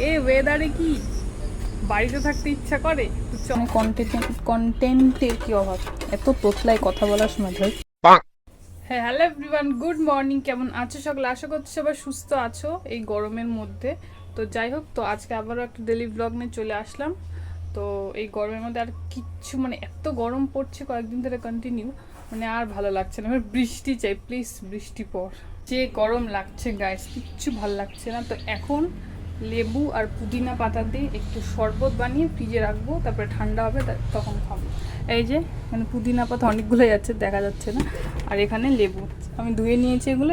এই ওয়েদারে কি বাড়িতে থাকতে ইচ্ছা করে? কন্টেন্টের কি অভাব, এত তোতলায় কথা বলার সময় ভাই। হ্যাঁ, হ্যালো এভরিওয়ান, গুড মর্নিং। কেমন আছো সকলে? আশা করছি সবাই সুস্থ আছো এই গরমের মধ্যে। তো যাই হোক, তো আজকে আবারও একটা ডেলি ব্লগ নিয়ে চলে আসলাম। তো এই গরমের মধ্যে আর কিচ্ছু, মানে এত গরম পড়ছে কয়েকদিন ধরে কন্টিনিউ, মানে আর ভালো লাগছে না। আমার বৃষ্টি চাই, প্লিজ বৃষ্টি পর। যে গরম লাগছে গাইস, কিচ্ছু ভালো লাগছে না। তো এখন লেবু আর পুদিনা পাতা দিয়ে একটু শরবত বানিয়ে ফ্রিজে রাখবো, তারপরে ঠান্ডা হবে তখন খাবো। এই যে এখানে পুদিনা পাতা অনেকগুলোই আছে, দেখা যাচ্ছে না। আর এখানে লেবু আমি ধুয়ে নিয়েছি, এগুলো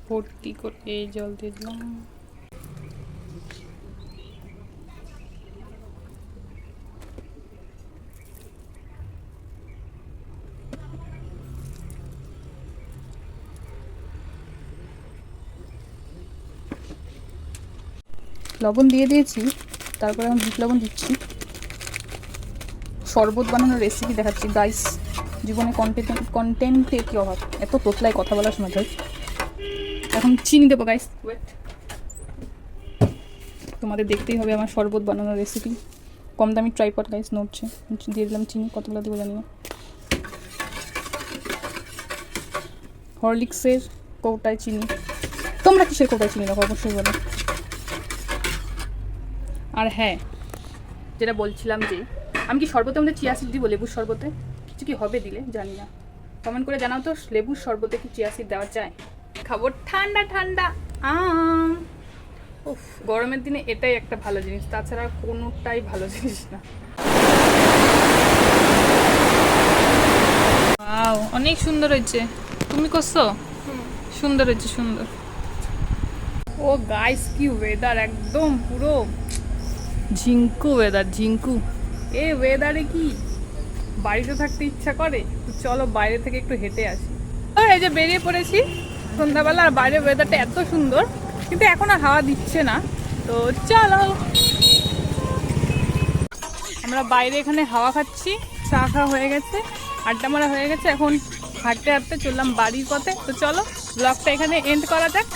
ভর্তি করে এই জল দিয়ে দিলাম। লবণ দিয়ে দিয়েছি, তারপরে আমি বিট লবণ দিচ্ছি। শরবত বানানোর রেসিপি দেখাচ্ছি গাইস। জীবনে কন্টেন্টের কি অভাব, এত তোতলায় কথা বলার সময় ভাই। এখন চিনি দেবো গাইস, ওয়েট। তোমাদের দেখতেই হবে আমার শরবত বানানোর রেসিপি। কম দামি ট্রাইপড গাইস নড়ছে। দিয়ে দিলাম চিনি, কতগুলো দেবো জানি না। হরলিক্সের কৌটায় চিনি, তোমরা কিসের কৌটায় চিনি রাখো অবশ্যই বলো। আর হ্যাঁ, যেটা বলছিলাম যে আমি কি শরবতের মধ্যে চিয়া সিড দিব? লেবুর শরবতে কিছু কি হবে দিলে জানি না, কমেন্ট করে জানাও তো। লেবুর শরবতে কি চিয়া সিড দেওয়া যায়? খাবো ঠান্ডা ঠান্ডা আম। উফ, গরমের দিনে এটাই একটা ভালো জিনিস, তাছাড়া কোনোটাই ভালো জিনিস না। ওয়াও, অনেক সুন্দর হয়েছে। তুমি করছো? সুন্দর হয়েছে, সুন্দর। ও গাইস, কি ওয়েদার, একদম পুরো ঝিঙ্কু ওয়েদার, ঝিঙ্কু। এই ওয়েদারে কি বাড়িতে থাকতে ইচ্ছা করে? তো চলো বাইরে থেকে একটু হেঁটে আসি। আর এই যে বেরিয়ে পড়েছি সন্ধ্যাবেলা, আর বাইরের ওয়েদারটা এত সুন্দর, কিন্তু এখন আর হাওয়া দিচ্ছে না। তো চলো, আমরা বাইরে এখানে হাওয়া খাচ্ছি, চা খাওয়া হয়ে গেছে, আড্ডা মারা হয়ে গেছে। এখন হাঁটতে হাঁটতে চললাম বাড়ির পথে। তো চলো ব্লগটা এখানে এন্ড করা যাক।